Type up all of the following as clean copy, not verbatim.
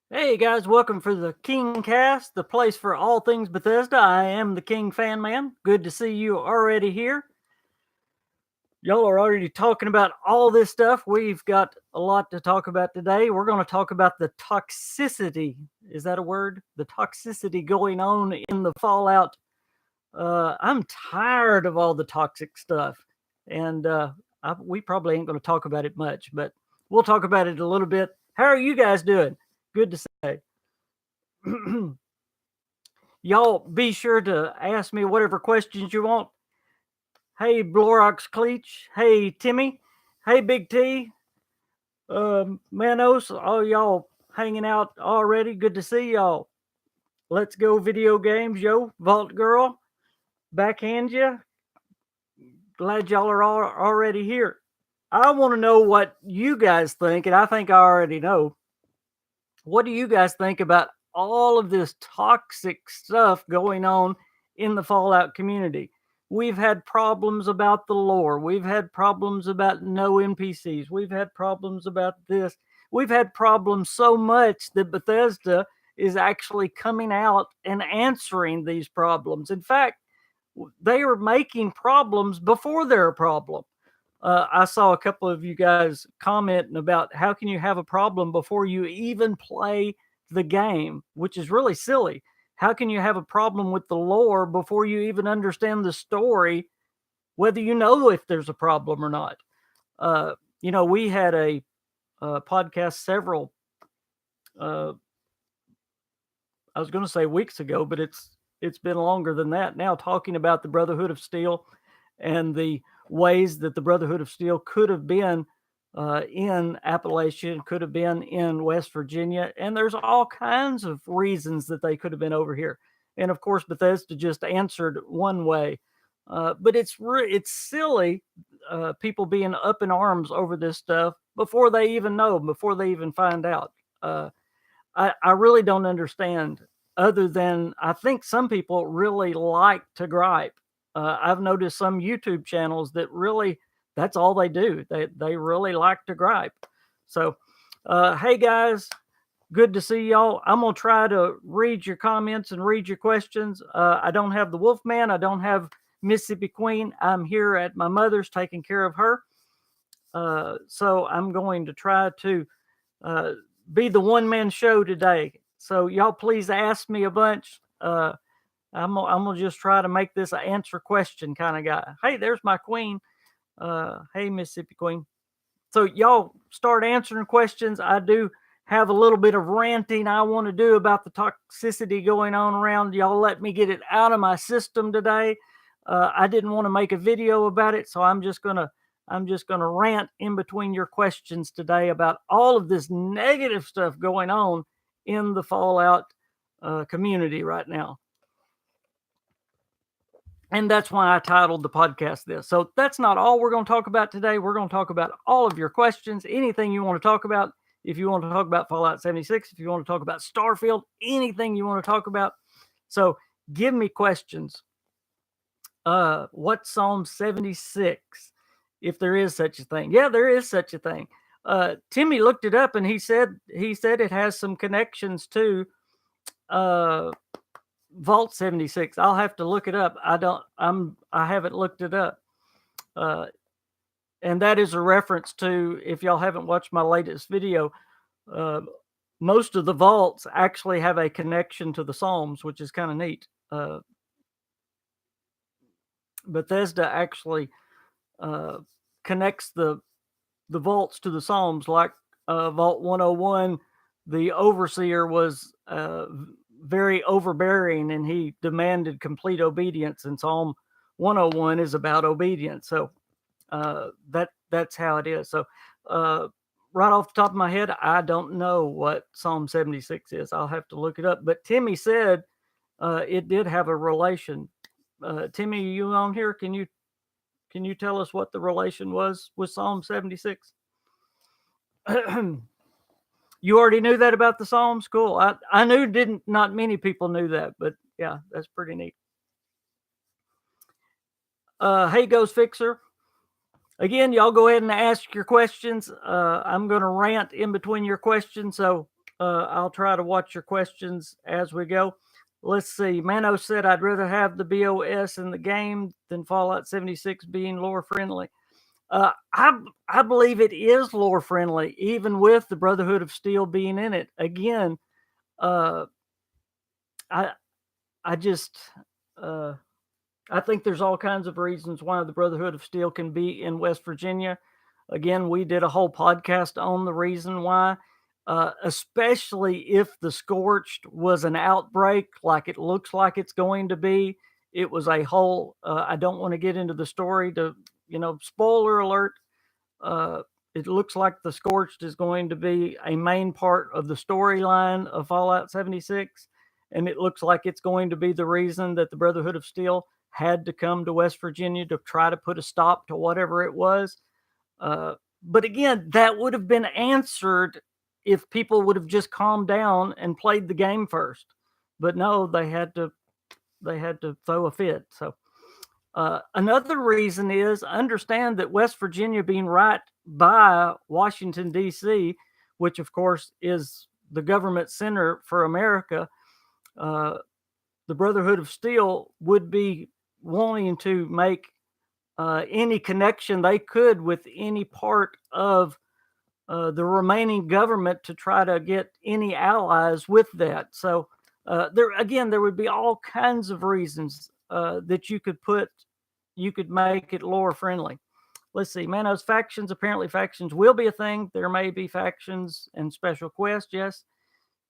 Hey guys, welcome for the KingCast, the place for all things Bethesda. I am the KingFanMan. Good to see you already here. Y'all are already talking about all this stuff. We've got a lot to talk about today. We're going to talk about the toxicity. Is that a word? The toxicity going on in the Fallout. I'm tired of all the toxic stuff, and we probably ain't going to talk about it much, but we'll talk about it a little bit. How are you guys doing? Good to say. Y'all be sure to ask me whatever questions you want. Hey, Blorox Cleach. Hey, Timmy. Hey, Big T. Manos. All y'all hanging out already. Good to see y'all. Let's go video games, yo. Vault Girl. Backhand you. Glad y'all are all already here. I want to know what you guys think, and I think I already know. What do you guys think about all of this toxic stuff going on in the Fallout community? We've had problems about the lore. We've had problems about no NPCs. We've had problems about this. We've had problems so much that Bethesda is actually coming out and answering these problems. In fact, they are making problems before they're a problem. I saw a couple of you guys commenting about how can you have a problem before you even play the game, which is really silly. How can you have a problem with the lore before you even understand the story, whether you know if there's a problem or not? We had a podcast several, uh, I was going to say weeks ago, but it's been longer than that now, talking about the Brotherhood of Steel and the ways that the Brotherhood of Steel could have been in Appalachia, could have been in West Virginia, and there's all kinds of reasons that they could have been over here. And of course, Bethesda just answered one way, but it's silly. People being up in arms over this stuff before they even know, before they even find out. I really don't understand. Other than I think some people really like to gripe. I've noticed some YouTube channels that really that's all they do. They really like to gripe. So, hey guys, good to see y'all. I'm gonna try to read your comments and read your questions. I don't have the Wolfman. I don't have Mississippi Queen. I'm here at my mother's taking care of her. So I'm going to try to uh, be the one man show today. So y'all please ask me a bunch. I'm gonna just try to make this an answer question kind of guy. Hey, there's my queen. Hey, Mississippi Queen. So y'all start answering questions. I do have a little bit of ranting I want to do about the toxicity going on around. Y'all let me get it out of my system today. I didn't want to make a video about it, so I'm just gonna rant in between your questions today about all of this negative stuff going on in the Fallout community right now. And that's why I titled the podcast this. So that's not all we're going to talk about today. We're going to talk about all of your questions, anything you want to talk about. If you want to talk about Fallout 76, if you want to talk about Starfield, anything you want to talk about. So give me questions. What's Psalm 76? If there is such a thing. Yeah, there is such a thing. Timmy looked it up and he said it has some connections to uh Vault 76. I'll have to look it up. I haven't looked it up. Uh and that is a reference to, if y'all haven't watched my latest video, uh most of the vaults actually have a connection to the Psalms, which is kind of neat. Bethesda actually uh connects the vaults to the Psalms, like Vault 101. The overseer was very overbearing and he demanded complete obedience, and Psalm 101 is about obedience. So that's how it is. So uh, right off the top of my head, I don't know what Psalm 76 is. I'll have to look it up. But Timmy said it did have a relation. Timmy, you on here? Can you tell us what the relation was with Psalm 76? You already knew that about the Psalms? Cool. I knew didn't not many people knew that, but yeah, that's pretty neat. Hey, Ghost Fixer. Again, y'all go ahead and ask your questions. I'm going to rant in between your questions, so I'll try to watch your questions as we go. Let's see. Mano said, I'd rather have the BOS in the game than Fallout 76 being lore friendly. I believe it is lore friendly, even with the Brotherhood of Steel being in it. Again, uh, I I just I think there's all kinds of reasons why the Brotherhood of Steel can be in West Virginia. Again, we did a whole podcast on the reason why, especially if the Scorched was an outbreak like it looks like it's going to be. It was a whole, I don't want to get into the story to, spoiler alert. Uh, it looks like the Scorched is going to be a main part of the storyline of Fallout 76. And it looks like it's going to be the reason that the Brotherhood of Steel had to come to West Virginia to try to put a stop to whatever it was. But again, that would have been answered if people would have just calmed down and played the game first. But no, they had to throw a fit. So another reason is understand that West Virginia being right by Washington, D.C., which of course is the government center for America, the Brotherhood of Steel would be wanting to make any connection they could with any part of the remaining government to try to get any allies with that. So there would be all kinds of reasons that you could make it lore friendly. Let's see, Manos factions. Apparently, factions will be a thing. There may be factions and special quests. Yes,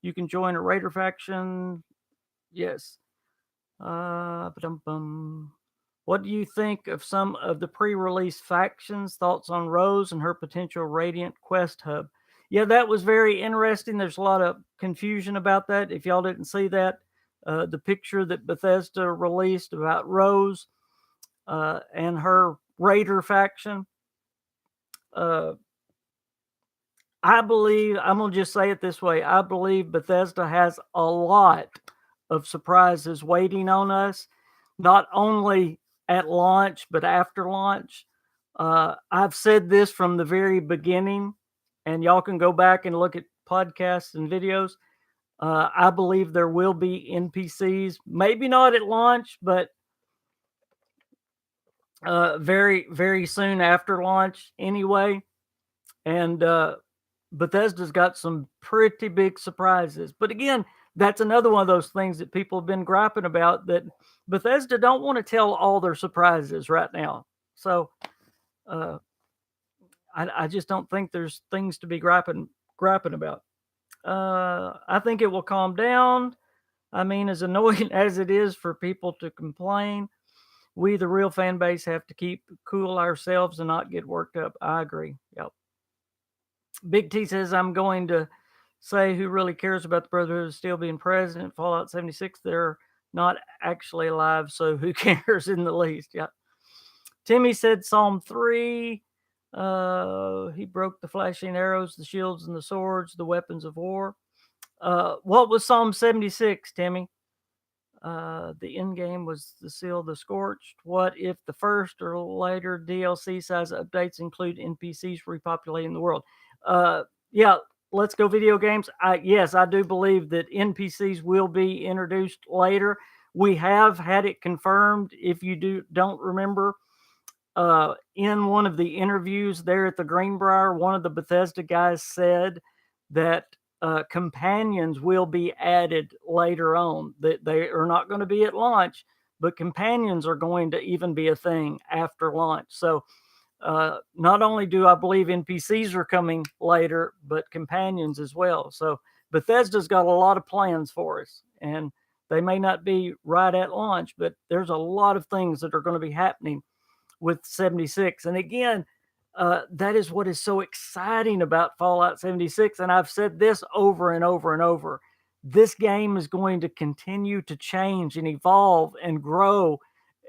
you can join a raider faction. Yes. What do you think of some of the pre-release factions? Thoughts on Rose and her potential Radiant quest hub? Yeah, that was very interesting. There's a lot of confusion about that. If y'all didn't see that, the picture that Bethesda released about Rose and her Raider faction, I believe, I'm going to just say it this way. I believe Bethesda has a lot of surprises waiting on us, not only at launch, but after launch. I've said this from the very beginning, and y'all can go back and look at podcasts and videos. I believe there will be NPCs, maybe not at launch, but very, very soon after launch anyway. And Bethesda's got some pretty big surprises. But again, that's another one of those things that people have been griping about, that Bethesda don't want to tell all their surprises right now. So I just don't think there's things to be griping about. I think it will calm down. I mean, as annoying as it is for people to complain, we, the real fan base, have to keep cool ourselves and not get worked up. I agree. Yep. Big T says, I'm going to say who really cares about the Brotherhood of Steel being present. Fallout 76, they're not actually alive, so who cares in the least? Yeah. Timmy said Psalm 3. He broke the flashing arrows, the shields, and the swords, the weapons of war. What was Psalm 76, Timmy? The end game was the seal of the Scorched. What if the first or later DLC size updates include NPCs repopulating the world? Yeah, let's go video games. Yes, I do believe that NPCs will be introduced later. We have had it confirmed. If you don't remember, in one of the interviews there at the Greenbrier, one of the Bethesda guys said that companions will be added later on. That they are not going to be at launch, but companions are going to even be a thing after launch. So not only do I believe NPCs are coming later, but companions as well. So Bethesda's got a lot of plans for us, and they may not be right at launch, but there's a lot of things that are going to be happening with 76. And again, that is what is so exciting about Fallout 76. And I've said this over and over and over. This game is going to continue to change and evolve and grow.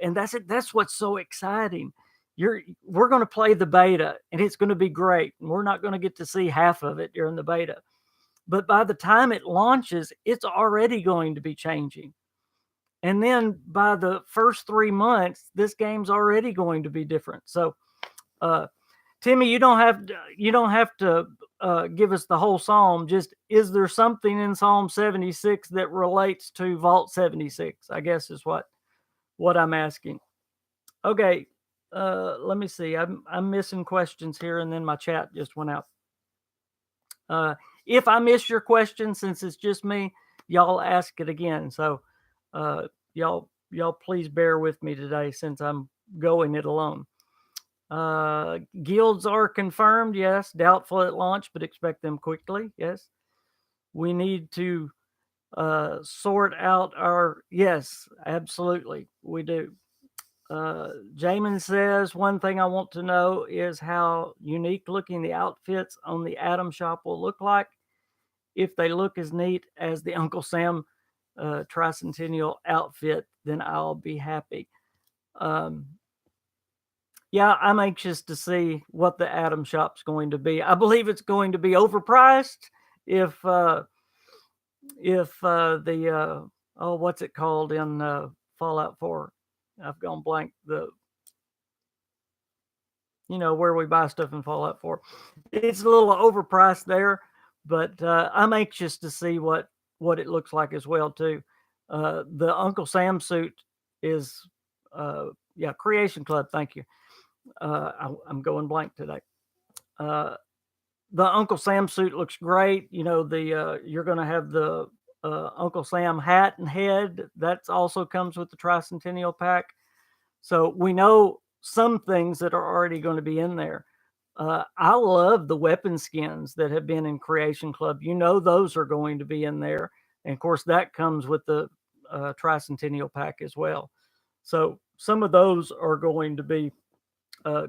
And that's it. That's what's so exciting. We're going to play the beta, and it's going to be great. And we're not going to get to see half of it during the beta. But by the time it launches, it's already going to be changing. And then by the first 3 months, this game's already going to be different. So, Timmy, you don't have to give us the whole psalm. Just, is there something in Psalm 76 that relates to Vault 76? I guess is what I'm asking. Okay, let me see. I'm missing questions here, and then my chat just went out. If I miss your question, since it's just me, y'all ask it again. So, y'all please bear with me today since I'm going it alone. Guilds are confirmed. Yes. Doubtful at launch, but expect them quickly. Yes. We need to sort out our. Yes, absolutely, we do. Jamin says, one thing I want to know is how unique looking the outfits on the Atom Shop will look like. If they look as neat as the Uncle Sam Tricentennial outfit, then I'll be happy. Yeah, I'm anxious to see what the Atom Shop's going to be. I believe it's going to be overpriced if the what's it called in Fallout 4? I've gone blank. Where we buy stuff in Fallout 4. It's a little overpriced there, but I'm anxious to see what it looks like as well too. The Uncle Sam suit is Creation Club. Thank you. I'm going blank today. The Uncle Sam suit looks great. You're going to have the Uncle Sam hat and head. That also comes with the Tricentennial pack. So we know some things that are already going to be in there. I love the weapon skins that have been in Creation Club. Those are going to be in there. And of course, that comes with the Tricentennial pack as well. So some of those are going to be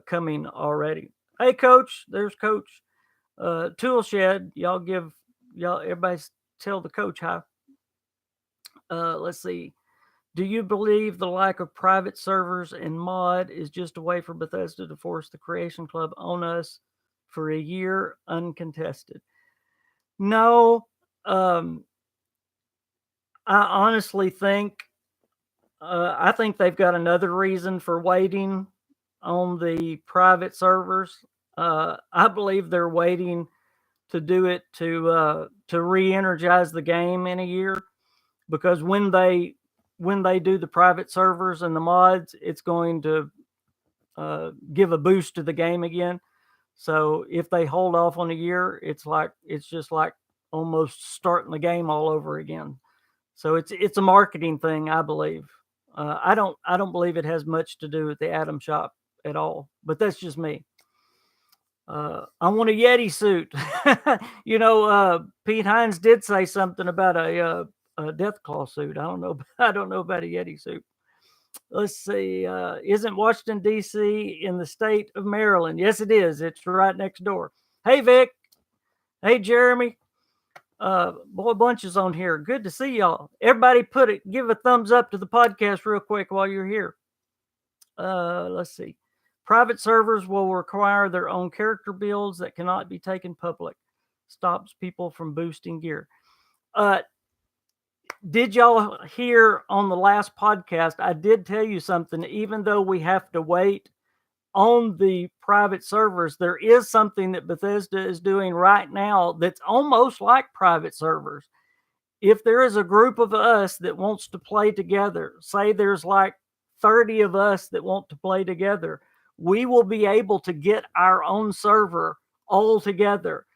coming already. Hey, Coach. There's Coach. Tool Shed. Everybody tell the coach hi. Let's see. Do you believe the lack of private servers and mod is just a way for Bethesda to force the Creation Club on us for a year uncontested? No. I honestly think I think they've got another reason for waiting on the private servers. I believe they're waiting to do it to re-energize the game in a year, because when they do the private servers and the mods, it's going to give a boost to the game again. So if they hold off on a year, it's just like almost starting the game all over again. So it's a marketing thing, I believe. I don't believe it has much to do with the Atom Shop at all, but that's just me. I want a Yeti suit. Pete Hines did say something about a Deathclaw suit. I don't know. I don't know about a Yeti suit. Let's see. Isn't Washington D.C. in the state of Maryland? Yes, it is. It's right next door. Hey, Vic. Hey, Jeremy. Boy, bunch is on here. Good to see y'all. Everybody, give a thumbs up to the podcast real quick while you're here. Let's see. Private servers will require their own character builds that cannot be taken public. Stops people from boosting gear. Did y'all hear on the last podcast? I did tell you something. Even though we have to wait on the private servers, there is something that Bethesda is doing right now that's almost like private servers. If there is a group of us that wants to play together, say there's like 30 of us that want to play together, we will be able to get our own server all together.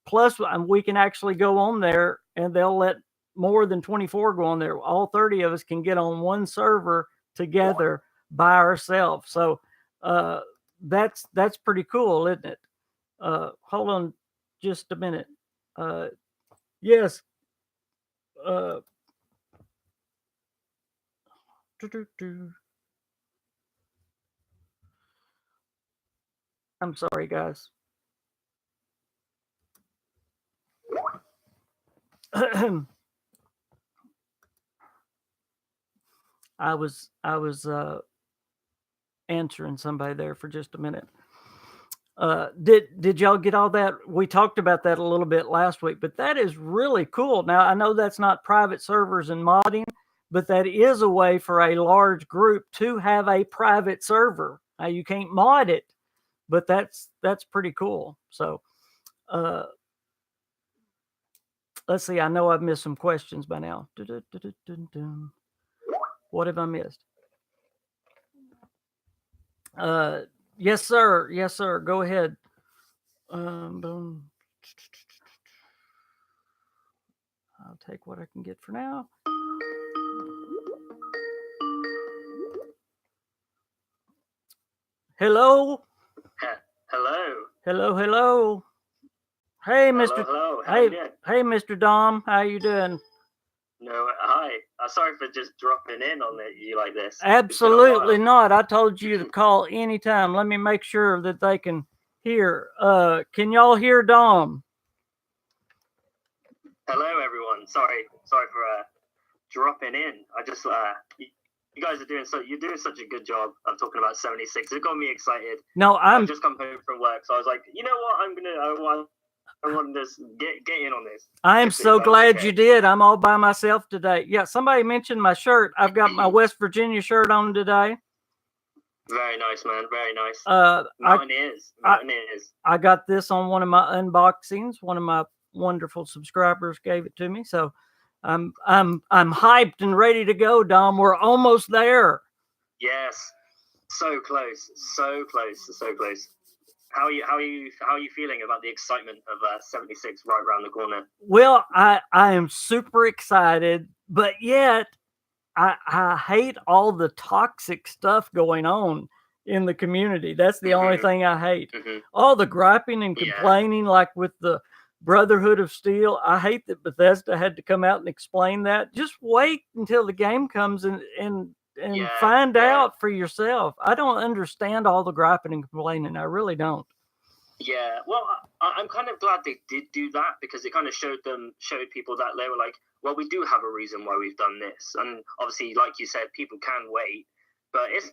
Plus, we can actually go on there and they'll let more than 24 go on there. All 30 of us can get on one server together by ourselves. So that's pretty cool, isn't it? Hold on just a minute. Yes. I'm sorry, guys. I was answering somebody there for just a minute. Did y'all get all that? We talked about that a little bit last week, but that is really cool. Now, I know that's not private servers and modding, but that is a way for a large group to have a private server. Now, you can't mod it, but that's pretty cool. So let's see. I know I've missed some questions by now. What have I missed? Yes, sir. Yes, sir. Go ahead. Boom. I'll take what I can get for now. Hello. Hello. Hey, Mr. Hello. How you doing? Hey, Mr. Dom. How you doing? No, hi. Sorry for just dropping in on you like this. Absolutely not. I told you to call anytime. Let me make sure that they can hear. Can y'all hear Dom? Hello, everyone. Sorry for dropping in. I just you guys are doing you're doing such a good job of talking about 76. It got me excited. No, I've just come home from work, so I was like, you know what? I want to get in on this. I am so glad you did. I'm all by myself today. Yeah, somebody mentioned my shirt. I've got my West Virginia shirt on today. Very nice, man. Very nice. Mountaineers. I got this on one of my unboxings. One of my wonderful subscribers gave it to me, so I'm hyped and ready to go, Dom. We're almost there. Yes, so close. How are you feeling about the excitement of 76 right around the corner? Well, I am super excited, but yet I hate all the toxic stuff going on in the community. That's the only thing I hate. All the griping and complaining, like with the Brotherhood of Steel. I hate that Bethesda had to come out and explain that. Just wait until the game comes and find out for yourself. I don't understand all the griping and complaining. I really don't. Yeah, well, I'm kind of glad they did do that, because it kind of showed people that they were like, well, we do have a reason why we've done this. And obviously, like you said, people can wait. But it's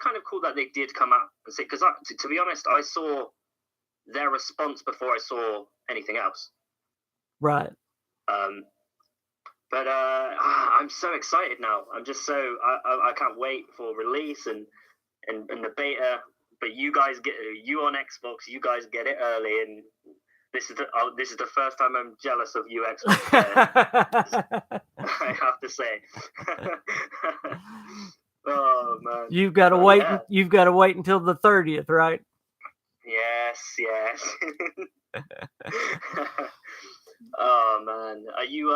kind of cool that they did come out and say, because to be honest, I saw their response before I saw anything else. Right. But I'm so excited now. I'm just I can't wait for release and the beta. But you guys you on Xbox, you guys get it early, and this is the first time I'm jealous of you Xbox. I have to say. Oh man. You've got to wait. Yeah. You've got to wait until the 30th, right? Yes. Oh man, are you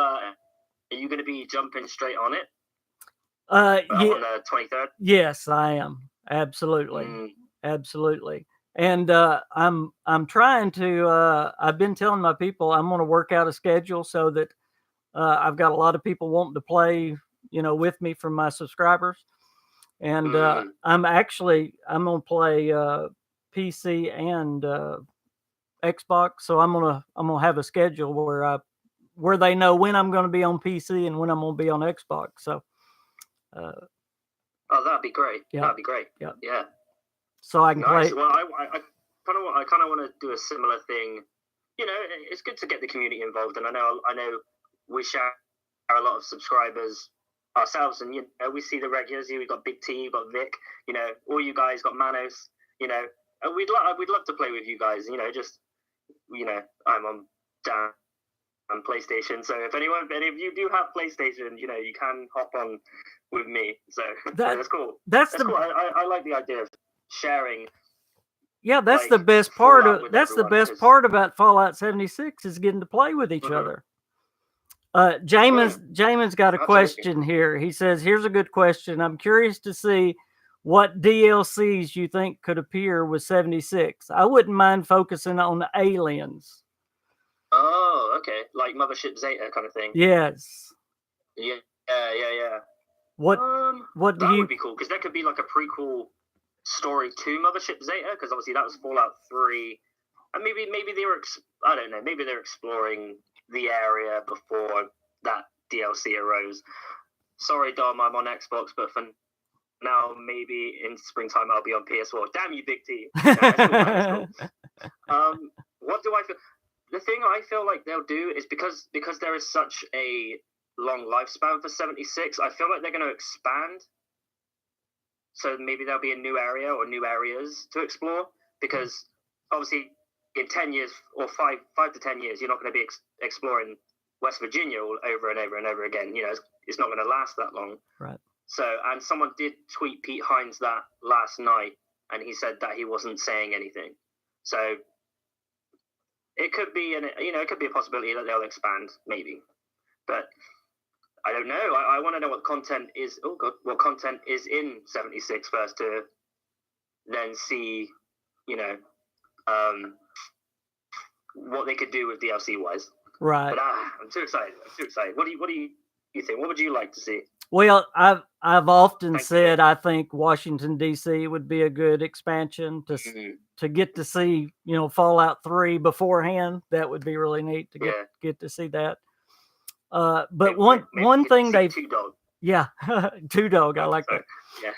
going to be jumping straight on it? On the 23rd? Yes, I am. Absolutely. Absolutely. And I'm trying to I've been telling my people I'm going to work out a schedule so that I've got a lot of people wanting to play, with me from my subscribers. And I'm going to play PC and Xbox, so I'm going to have a schedule where they know when I'm going to be on PC and when I'm going to be on Xbox. So that'd be great. Yeah. That'd be great. Yeah. So I can play. Well, I kind of want to do a similar thing. It's good to get the community involved, and I know we share a lot of subscribers ourselves, and we see the regulars here. We've got Big T, we've got Vic. All you guys got Manos. And we'd love to play with you guys. I'm on PlayStation, so if any of you do have PlayStation, you can hop on with me. So that's cool. That's cool. I like the idea of sharing. Yeah, that's the best part about Fallout 76 is getting to play with each other. Jamin's got a question here. He says, "Here's a good question. I'm curious to see what DLCs you think could appear with 76. I wouldn't mind focusing on the aliens." Oh, okay, like Mothership Zeta kind of thing. Yes. Yeah. What do you? That would be cool, because that could be like a prequel story to Mothership Zeta, because obviously that was Fallout 3, and maybe they were I don't know, maybe they're exploring the area before that DLC arose. Sorry, Dom, I'm on Xbox, but for now, maybe in springtime I'll be on PS4. Damn you, Big T. That's cool. What do I feel? The thing I feel like they'll do is because there is such a long lifespan for 76, I feel like they're going to expand. So maybe there'll be a new area or new areas to explore, because obviously in 10 years or 5 to 10 years, you're not going to be exploring West Virginia all over and over and over again. You know, it's not going to last that long. Right. So, and someone did tweet Pete Hines that last night, and he said that he wasn't saying anything. So it could be, it could be a possibility that they'll expand, maybe. But I don't know. I want to know what content is. Oh God, what content is in 76 first to then see, what they could do with DLC wise. Right. But I'm too excited. What do you think? What would you like to see? Well, I've often said I think Washington D.C. would be a good expansion to get to see, Fallout 3 beforehand. That would be really neat to get to see that. But maybe one thing they've Two Dog. Yeah, Two Dog. I like that. Yeah.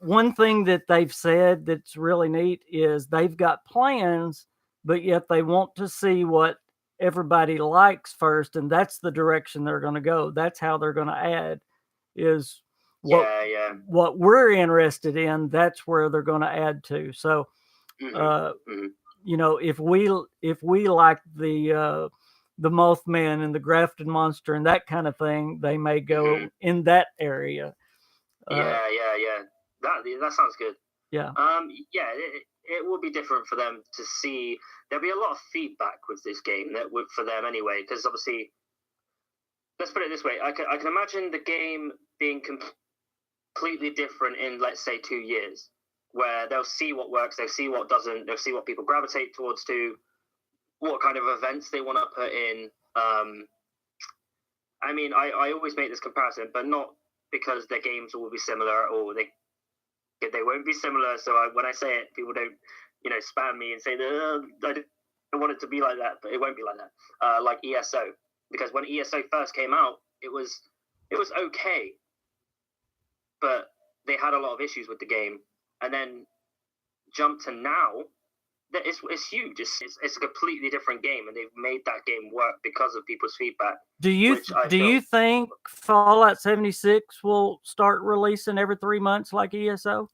One thing that they've said that's really neat is they've got plans, but yet they want to see what everybody likes first, and that's the direction they're going to go. That's how they're going to add. Is what we're interested in. That's where they're going to add to. So, if we like the Mothman and the Grafted Monster and that kind of thing, they may go in that area. That sounds good. Yeah. It will be different for them to see. There'll be a lot of feedback with this game that would for them anyway, because obviously, let's put it this way: I can imagine the game being completely different in, let's say, 2 years, where they'll see what works, they'll see what doesn't, they'll see what people gravitate towards to, what kind of events they want to put in. I mean, I always make this comparison, but not because their games will be similar or they won't be similar. So when I say it, people don't, spam me and say, I don't want it to be like that, but it won't be like that. Like ESO, because when ESO first came out, it was okay, but they had a lot of issues with the game, and then jump to now. It's huge. It's a completely different game, and they've made that game work because of people's feedback. Do you think Fallout 76 will start releasing every 3 months like ESO?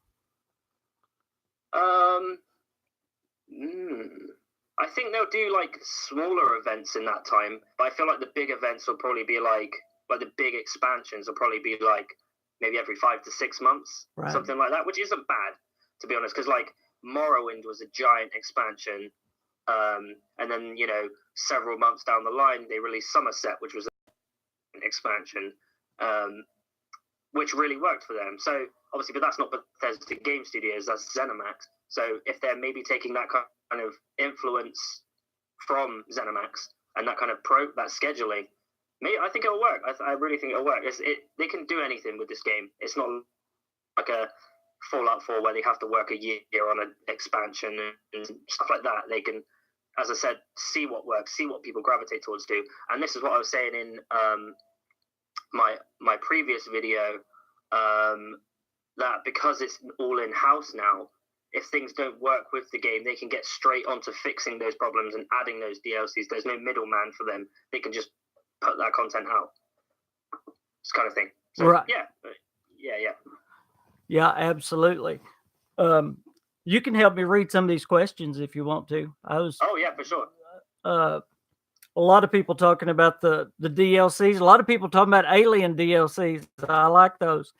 I think they'll do like smaller events in that time, but I feel like the big events will probably be like the big expansions will probably be like maybe every 5 to 6 months, right. Something like that, which isn't bad, to be honest, because like Morrowind was a giant expansion, and then several months down the line they released Somerset, which was an expansion, which really worked for them. So obviously, but that's not Bethesda Game Studios, that's ZeniMax. So if they're maybe taking that kind of influence from ZeniMax and that kind of that scheduling, I think it'll work. I really think it'll work. They can do anything with this game. It's not like a Fallout 4 where they have to work a year on an expansion and stuff like that. They can, as I said, see what works, see what people gravitate towards do. And this is what I was saying in my previous video, that because it's all in-house now, if things don't work with the game, they can get straight onto fixing those problems and adding those DLCs. There's no middleman for them. They can just put that content out. This kind of thing. So, right. Yeah, absolutely. You can help me read some of these questions if you want to. Oh yeah, for sure. A lot of people talking about the DLCs. A lot of people talking about Alien DLCs. I like those.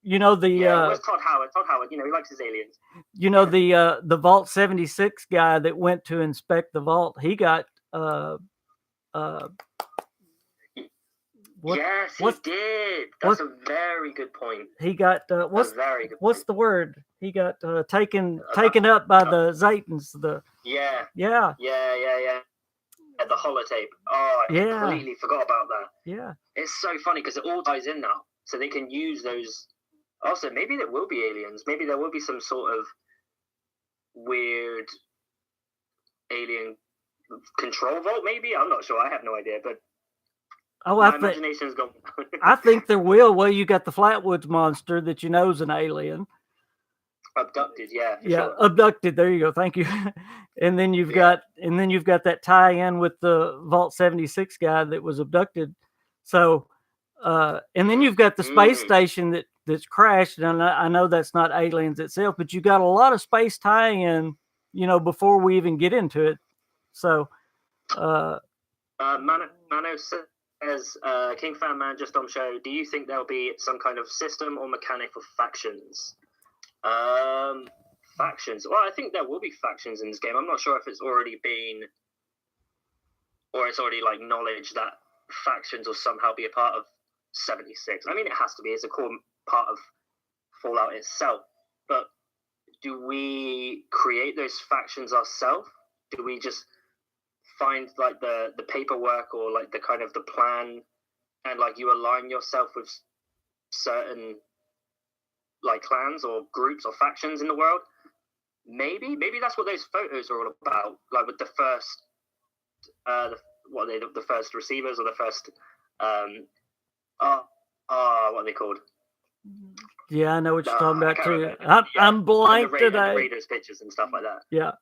Where's Todd Howard? Todd Howard, he likes his aliens. The Vault 76 guy that went to inspect the vault, he got yes, he did. That's a very good point. He got what's the word? He got taken up by the Zetans. The the holotape. Oh, I completely forgot about that. Yeah, it's so funny because it all ties in now, so they can use those. Also, maybe there will be aliens. Maybe there will be some sort of weird alien control vault. Maybe, I'm not sure. I have no idea, but. My imagination's gone. I think there will. Well, you got the Flatwoods monster that is an alien. Abducted, yeah. Sure. Abducted. There you go. Thank you. And then you've got that tie-in with the Vault 76 guy that was abducted. So, and then you've got the space station that's crashed. And I know that's not aliens itself, but you got a lot of space tie-in, before we even get into it. So, Mano says, KingFanMan just on show, do you think there'll be some kind of system or mechanic for factions? Factions. Well, I think there will be factions in this game. I'm not sure if it's already been, or it's already like knowledge that factions will somehow be a part of 76. I mean, it has to be. It's a core part of Fallout itself. But do we create those factions ourselves? Do we just find like the paperwork or like the kind of the plan, and like you align yourself with certain like clans or groups or factions in the world? Maybe that's what those photos are all about. Like with the first, what are they? The first receivers or the first, what are they called? Yeah, I know what you're talking about too. Remember. I'm blank and today. the Raiders pictures and stuff like that. Yeah.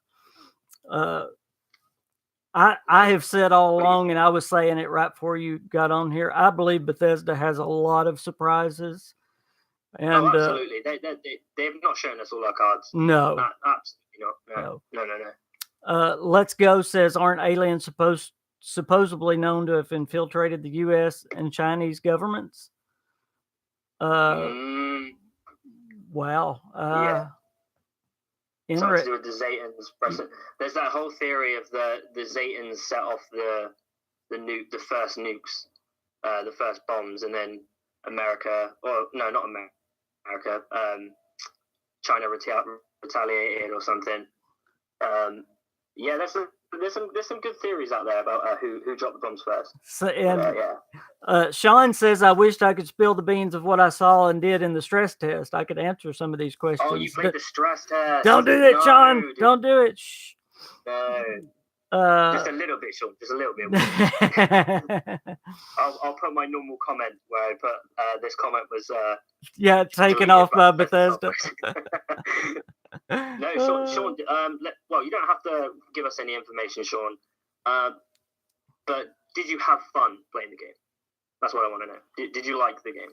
I have said all along, and I was saying it right before you got on here, I believe Bethesda has a lot of surprises. And absolutely. They've not shown us all our cards. No. Absolutely not. No. Let's Go says, aren't aliens supposedly known to have infiltrated the U.S. and Chinese governments? Wow. Yeah. Something to do with the Zetans. There's that whole theory of the Zetans set off the nuke, the first nukes, the first bombs, and then America, or no, not America, China retaliated or something. Yeah, there's some good theories out there about who dropped the bombs first. So, and Sean says, I wished I could spill the beans of what I saw and did in the stress test. I could answer some of these questions. Oh, you played the stress test. Don't do it, Sean. Dude. Don't do it. Shh. No. Just a little bit, Sean. Just a little bit. I'll put my normal comment where I put this comment was taken off by Bethesda. No, Sean. Well, you don't have to give us any information, Sean. But did you have fun playing the game? That's what I want to know. Did you like the game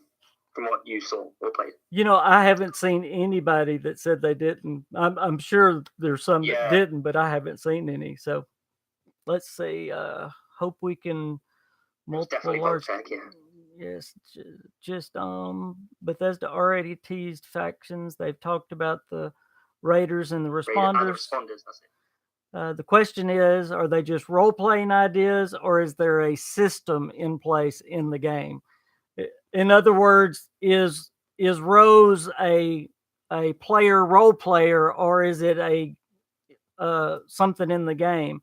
from what you saw or played? I haven't seen anybody that said they didn't. I'm sure there's some that didn't, but I haven't seen any. So let's see. Hope we can multiple large. Yes, just Bethesda already teased factions. They've talked about the Raiders and the Responders. That's it. The question is, are they just role-playing ideas, or is there a system in place in the game? In other words, is Rose a player role player, or is it a something in the game?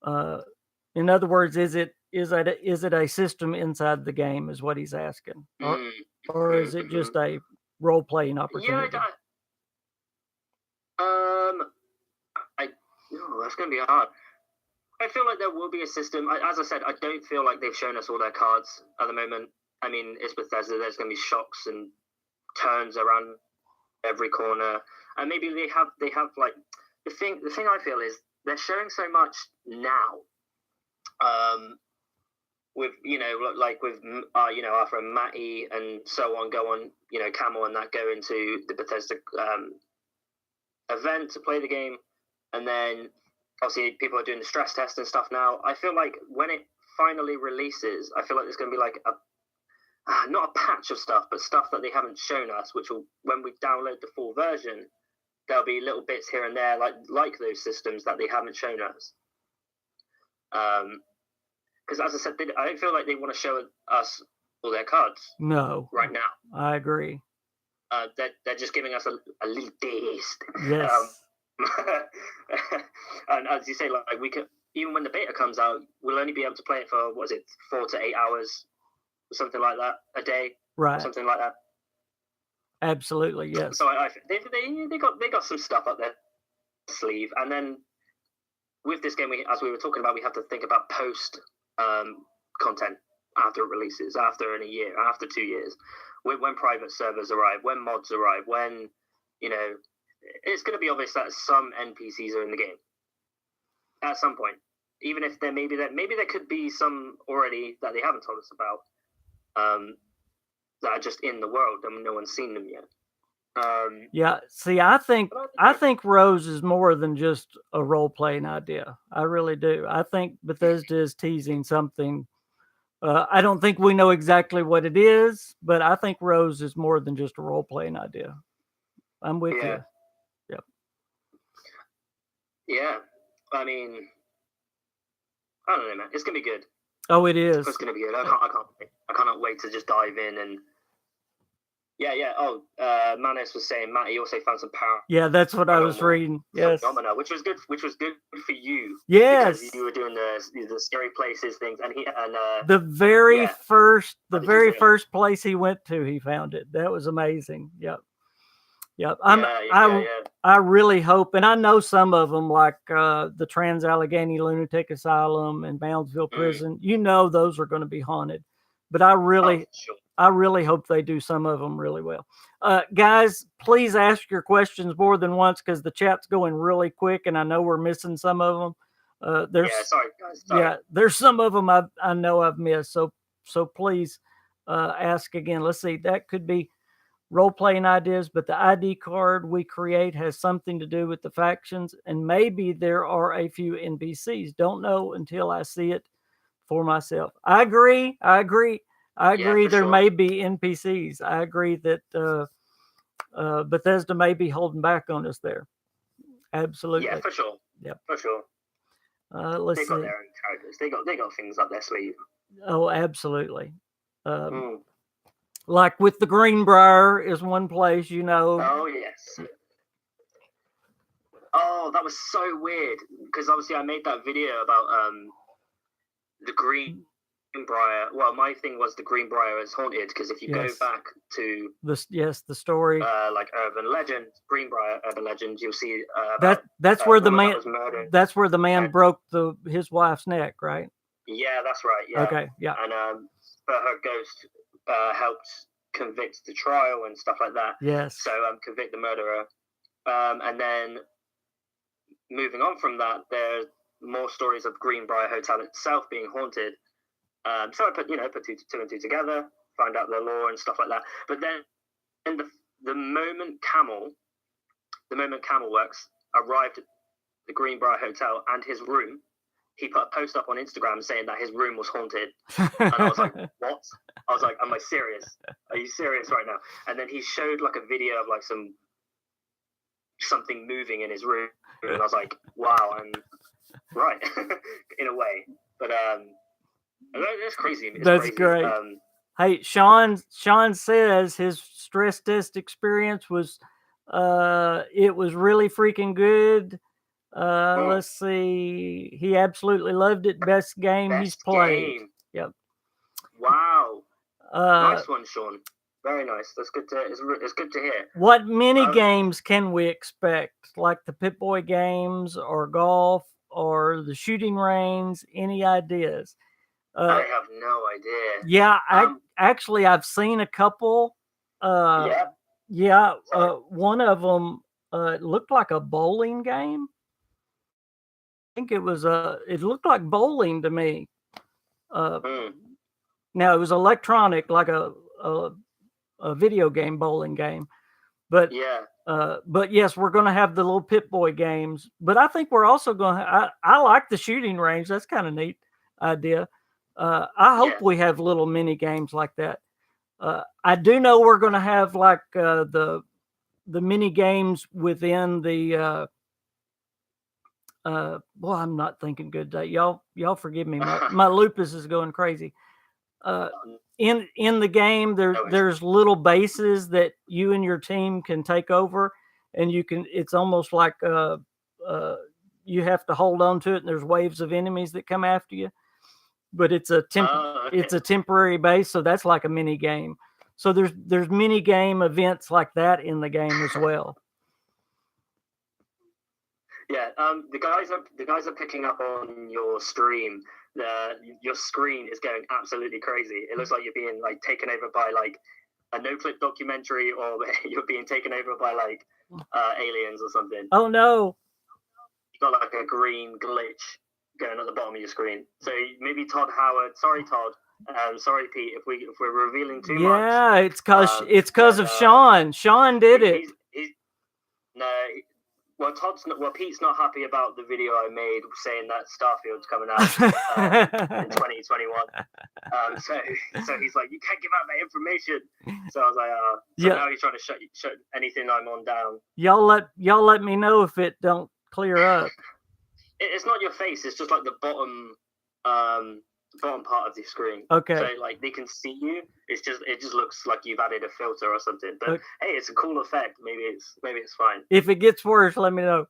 In other words, is it a system inside the game? Is what he's asking, or is it just a role-playing opportunity? That's going to be hard. I feel like there will be a system. As I said, I don't feel like they've shown us all their cards at the moment. I mean, it's Bethesda. There's going to be shocks and turns around every corner, and maybe they have like the thing I feel is they're showing so much now. With like with after Matty and so on go on, Camel and that go into the Bethesda event to play the game, and then obviously people are doing the stress test and stuff now. I feel like when it finally releases, I feel like there's going to be like not a patch of stuff, but stuff that they haven't shown us, which will, when we download the full version, there'll be little bits here and there like those systems that they haven't shown us. Because as I said, I don't feel like they want to show us all their cards. No. Right now. I agree. They're just giving us a little taste. Yes. And as you say, like we could, even when the beta comes out, we'll only be able to play it for 4 to 8 hours, something like that, a day, right? Something like that. Absolutely, yes. So they got some stuff up their sleeve, and then with this game, as we were talking about, we have to think about post content after it releases, after in a year, after 2 years, when private servers arrive, when mods arrive, when it's going to be obvious that some NPCs are in the game at some point. Even if maybe there could be some already that they haven't told us about, that are just in the world and no one's seen them yet. Yeah, see, I think Rose is more than just a role playing idea. I really do. I think Bethesda is teasing something. I don't think we know exactly what it is, but I think Rose is more than just a role playing idea. I'm with you. Yep. Yeah, I mean, I don't know, man. It's gonna be good. Oh, it is. It's gonna be good. I cannot wait to just dive in and. Yeah. Oh, Manis was saying, Matt, he also found some power. Yeah, that's what I was reading. Yes. Phenomena, which was good for you. Yes. Because you were doing the scary places things, and the very first place he went to, he found it. That was amazing. Yep. I really hope, and I know some of them, like the Trans-Allegheny Lunatic Asylum and Moundsville Prison. You know, those are going to be haunted. But I really hope they do some of them really well. Guys, please ask your questions more than once because the chat's going really quick, and I know we're missing some of them. Sorry, guys. Sorry. Yeah, there's some of them I know I've missed. So please ask again. Let's see. That could be role-playing ideas, but the ID card we create has something to do with the factions, and maybe there are a few NPCs. Don't know until I see it for myself. I agree. There may be NPCs. I agree that Bethesda may be holding back on us there. Absolutely. Yeah, for sure. Yep. For sure. Let's see. Got their own characters. They got things up their sleeve. Oh, absolutely. Like with the Greenbrier is one place, you know. Oh, yes. Oh, that was so weird. Because obviously I made that video about the Greenbrier. Well, my thing was the Greenbrier is haunted. Because if you go back to... the story. Like urban legend, Greenbrier urban legend, you'll see... that's where the man... That's where the man broke his wife's neck, right? Yeah, that's right. Yeah. Okay, yeah. And but her ghost helped convict the trial and stuff like that. Yes. So convict the murderer. And then moving on from that, there's more stories of Greenbrier Hotel itself being haunted. So I put two and two together, find out the lore and stuff like that. But then the moment Camelworks arrived at the Greenbrier Hotel and his room, he put a post up on Instagram saying that his room was haunted. And I was like, what? I was like, am I serious? Are you serious right now? And then he showed like a video of like something moving in his room. And I was like, wow, I'm right, in a way. But it's crazy. That's crazy. Great. Hey, Sean says his stress test experience was, it was really freaking good. Let's see. He absolutely loved it. Best game he's played. Yep. Wow. Nice one, Sean. Very nice. That's good to. It's good to hear. What mini games can we expect? Like the Pip-Boy games, or golf, or the shooting range? Any ideas? I have no idea. Yeah, I've seen a couple. One of them looked like a bowling game. I think it looked like bowling to me. Now it was electronic, like a video game, bowling game. But yes, we're going to have the little Pip-Boy games. But I think we're also going to. I like the shooting range. That's kind of neat idea. I hope we have little mini games like that. I do know we're going to have like the mini games within the. Well, I'm not thinking good today. Y'all forgive me. My lupus is going crazy. In the game, there's little bases that you and your team can take over, and it's almost like you have to hold on to it, and there's waves of enemies that come after you. But it's a temporary base, so that's like a mini game. So there's mini game events like that in the game as well. Yeah, the guys are picking up on your stream. Your screen is going absolutely crazy. It looks like you're being like taken over by like a no-clip documentary, or you're being taken over by like aliens or something. Oh no! You got like a green glitch going at the bottom of your screen. So maybe Todd Howard. Sorry, Todd. Sorry, Pete, if we're revealing too much. Yeah, it's cause of Sean. Sean did it. No, well, Pete's not happy about the video I made saying that Starfield's coming out in 2021. So he's like, you can't give out that information. So I was like, so now he's trying to shut anything I'm on down. Y'all let me know if it don't clear up. It's not your face. It's just like the bottom part of the screen. Okay. So like they can see you. It just looks like you've added a filter or something. But hey, it's a cool effect. Maybe it's fine. If it gets worse, let me know.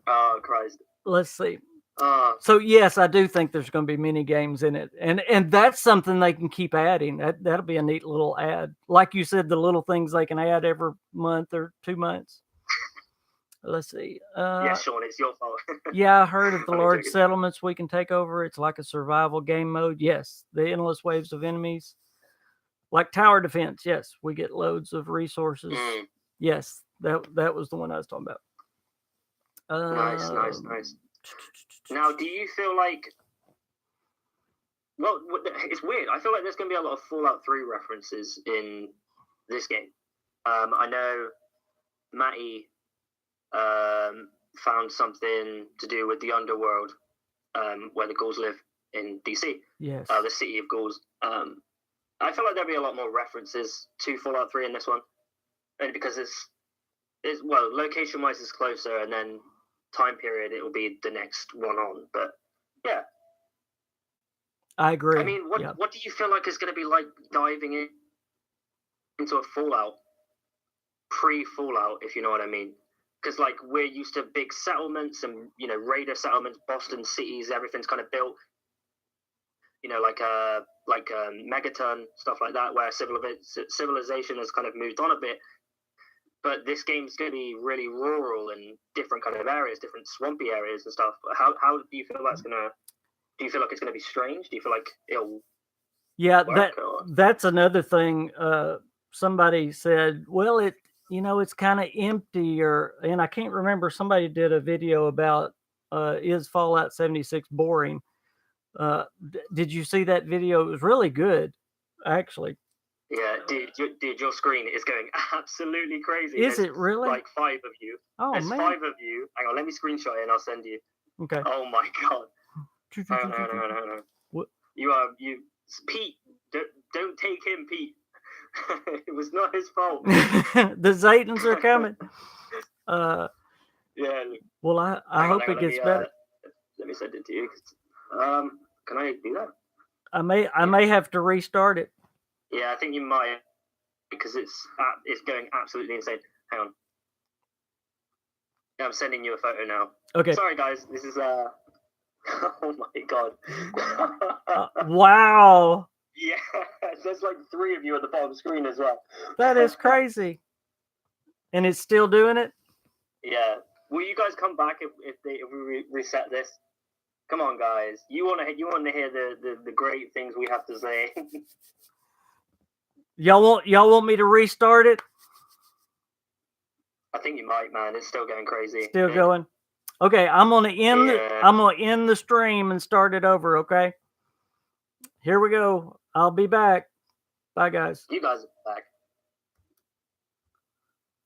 Oh Christ. Let's see. So yes, I do think there's going to be mini games in it, and that's something they can keep adding. That'll be a neat little ad, like you said, the little things they can add every month or 2 months. Let's see. Yeah, Sean, it's your fault. Yeah, I heard of the large settlements we can take over. It's like a survival game mode. Yes, the endless waves of enemies, like tower defense. Yes, we get loads of resources. Yes, that was the one I was talking about. Nice. Now, do you feel like? Well, it's weird. I feel like there's going to be a lot of Fallout 3 references in this game. I know Matty found something to do with the underworld, where the ghouls live in DC. Yes. The city of ghouls. I feel like there'll be a lot more references to Fallout 3 in this one, only because it's location wise it's closer, and then time period it will be the next one on. But yeah, I agree. I mean, what do you feel like is going to be like diving into a Fallout, pre-Fallout, if you know what I mean? Because like we're used to big settlements and raider settlements, Boston cities, everything's kind of built, like Megaton, stuff like that, where civilization has kind of moved on a bit. But this game's going to be really rural and different kind of areas, different swampy areas and stuff. How do you feel that's gonna? Do you feel like it's going to be strange? Do you feel like it'll? Yeah, that's another thing. Somebody said, well, it's kind of empty, and I can't remember. Somebody did a video about is Fallout 76 boring? Did you see that video? It was really good, actually. Yeah, dude, your screen is going absolutely crazy. Is it really? Like 5 of you. Oh, There's man. 5 of you. Hang on, let me screenshot it and I'll send you. Okay. Oh my god. No. What? Pete, don't take him, Pete. It was not his fault. The Zatans are coming. Yeah. Well, I hope it gets better. Let me send it to you. Can I do that? I may have to restart it. Yeah, I think you might, because it's going absolutely insane. Hang on. Yeah, I'm sending you a photo now. Okay. Sorry, guys. This is oh my god. Wow. Yeah, there's like 3 of you at the bottom screen as well. That is crazy. And it's still doing it? Yeah. Will you guys come back if we reset this? Come on, guys. You want to hear the great things we have to say. Y'all want me to restart it? I think you might, man. It's still going crazy. Still going. Okay, I'm gonna end the stream and start it over. Okay. Here we go. I'll be back. Bye, guys. You guys are back.